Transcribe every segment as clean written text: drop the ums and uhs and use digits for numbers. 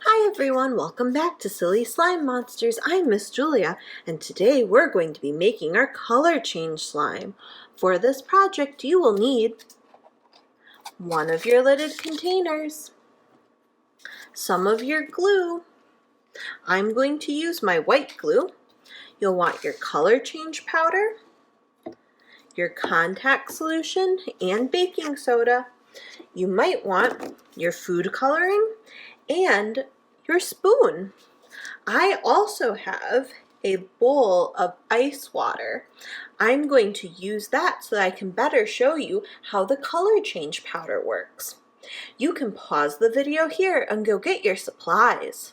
Hi everyone, welcome back to Silly Slime Monsters. I'm Miss Julia, and today we're going to be making our color change slime. For this project, you will need one of your lidded containers, some of your glue. I'm going to use my white glue. You'll want your color change powder, your contact solution, and baking soda. You might want your food coloring and your spoon. I also have a bowl of ice water. I'm going to use that so that I can better show you how the color change powder works. You can pause the video here and go get your supplies.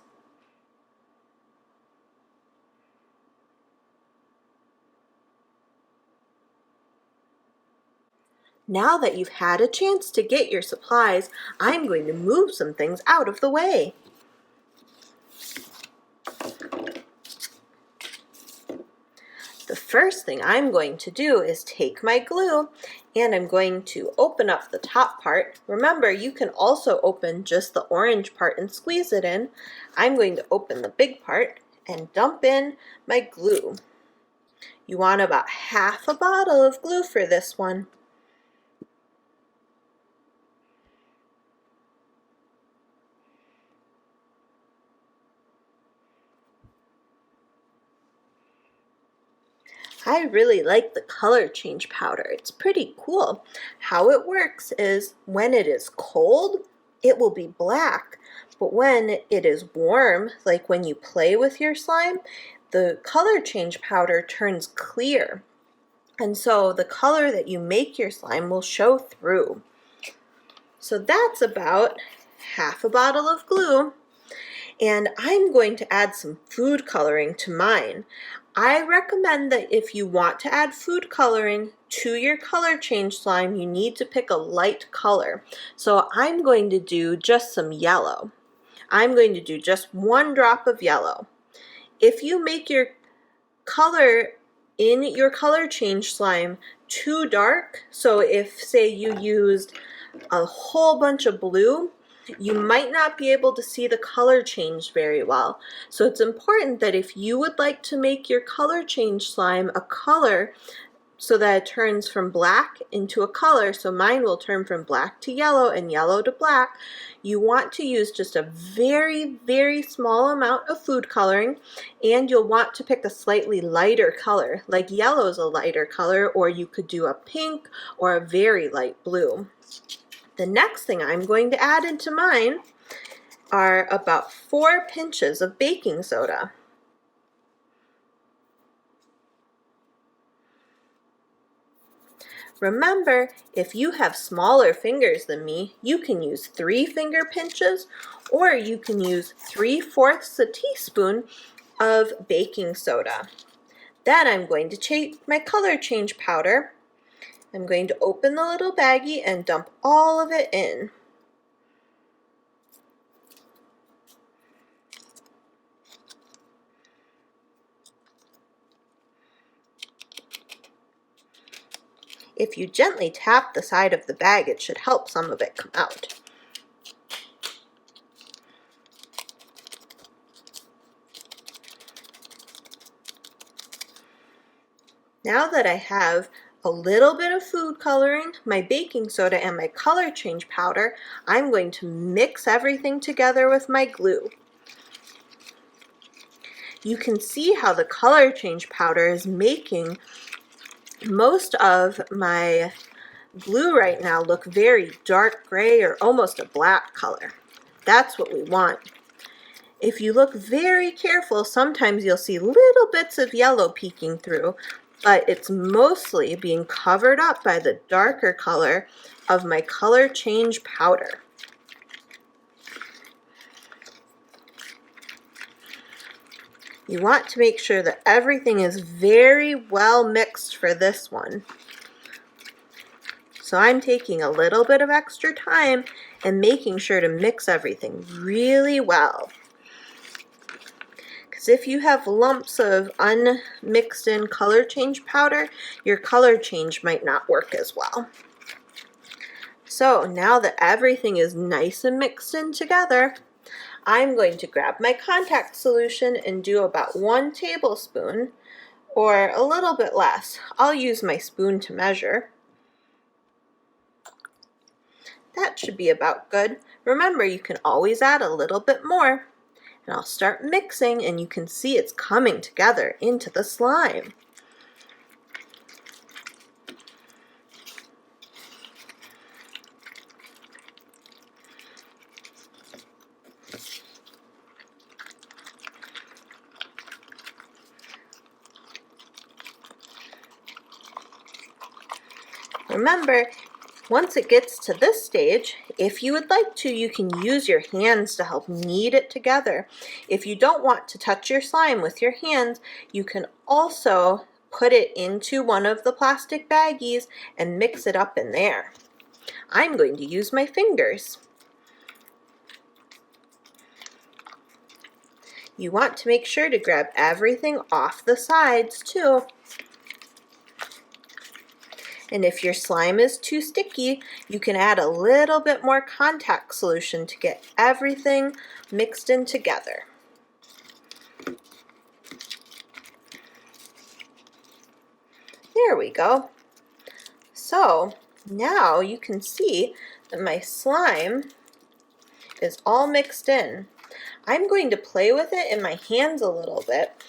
Now that you've had a chance to get your supplies, I'm going to move some things out of the way. The first thing I'm going to do is take my glue and I'm going to open up the top part. Remember, you can also open just the orange part and squeeze it in. I'm going to open the big part and dump in my glue. You want about half a bottle of glue for this one. I really like the color change powder. It's pretty cool. How it works is when it is cold, it will be black. But when it is warm, like when you play with your slime, the color change powder turns clear. And so the color that you make your slime will show through. So that's about half a bottle of glue. And I'm going to add some food coloring to mine. I recommend that if you want to add food coloring to your color change slime, you need to pick a light color. So I'm going to do just some yellow. I'm going to do just 1 drop of yellow. If you make your color in your color change slime too dark, so if say you used a whole bunch of blue, you might not be able to see the color change very well. So it's important that if you would like to make your color change slime a color so that it turns from black into a color, so mine will turn from black to yellow and yellow to black, you want to use just a very, very small amount of food coloring, and you'll want to pick a slightly lighter color, like yellow is a lighter color, or you could do a pink or a very light blue. The next thing I'm going to add into mine are about 4 pinches of baking soda. Remember, if you have smaller fingers than me, you can use 3-finger pinches, or you can use 3/4 a teaspoon of baking soda. Then I'm going to take my color change powder. I'm going to open the little baggie and dump all of it in. If you gently tap the side of the bag, it should help some of it come out. Now that I have a little bit of food coloring, my baking soda, and my color change powder, I'm going to mix everything together with my glue. You can see how the color change powder is making most of my glue right now look very dark gray or almost a black color. That's what we want. If you look very careful, sometimes you'll see little bits of yellow peeking through, but it's mostly being covered up by the darker color of my color change powder. You want to make sure that everything is very well mixed for this one. So I'm taking a little bit of extra time and making sure to mix everything really well. Because if you have lumps of unmixed in color change powder, your color change might not work as well. So now that everything is nice and mixed in together, I'm going to grab my contact solution and do about 1 tablespoon, or a little bit less. I'll use my spoon to measure. That should be about good. Remember, you can always add a little bit more. And I'll start mixing, and you can see it's coming together into the slime. Remember, once it gets to this stage, if you would like to, you can use your hands to help knead it together. If you don't want to touch your slime with your hands, you can also put it into one of the plastic baggies and mix it up in there. I'm going to use my fingers. You want to make sure to grab everything off the sides too. And if your slime is too sticky, you can add a little bit more contact solution to get everything mixed in together. There we go. So now you can see that my slime is all mixed in. I'm going to play with it in my hands a little bit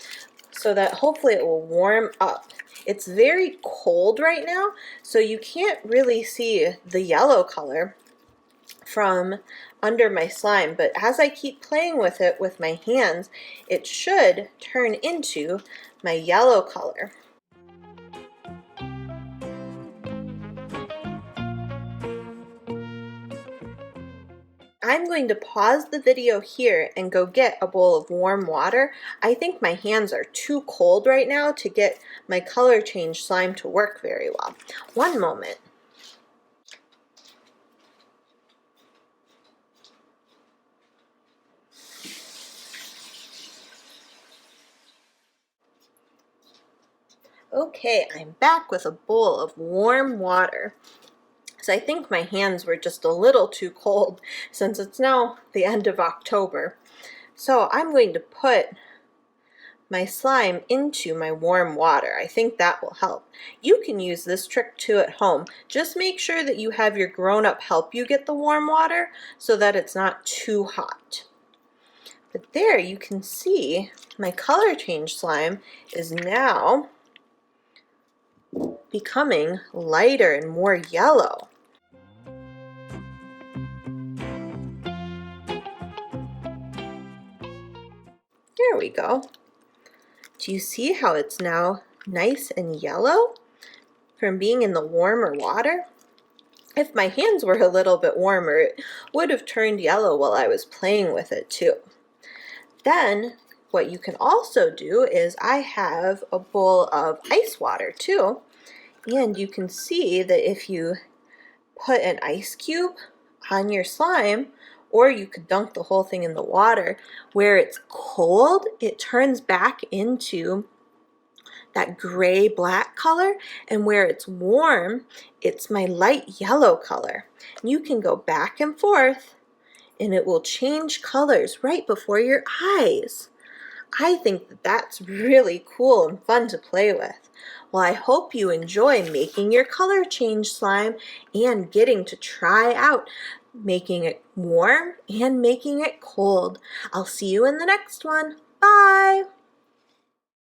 so that hopefully it will warm up. It's very cold right now, so you can't really see the yellow color from under my slime, but as I keep playing with it with my hands, it should turn into my yellow color. I'm going to pause the video here and go get a bowl of warm water. I think my hands are too cold right now to get my color change slime to work very well. One moment. Okay, I'm back with a bowl of warm water. So I think my hands were just a little too cold since it's now the end of October. So I'm going to put my slime into my warm water. I think that will help. You can use this trick too at home. Just make sure that you have your grown-up help you get the warm water so that it's not too hot. But there you can see my color change slime is now becoming lighter and more yellow. There we go. Do you see how it's now nice and yellow from being in the warmer water? If my hands were a little bit warmer, it would have turned yellow while I was playing with it too. Then what you can also do is I have a bowl of ice water too, and you can see that if you put an ice cube on your slime, or you could dunk the whole thing in the water, where it's cold, it turns back into that gray-black color, and where it's warm, it's my light yellow color. You can go back and forth, and it will change colors right before your eyes. I think that that's really cool and fun to play with. Well, I hope you enjoy making your color change slime and getting to try out making it warm and making it cold. I'll see you in the next one. Bye!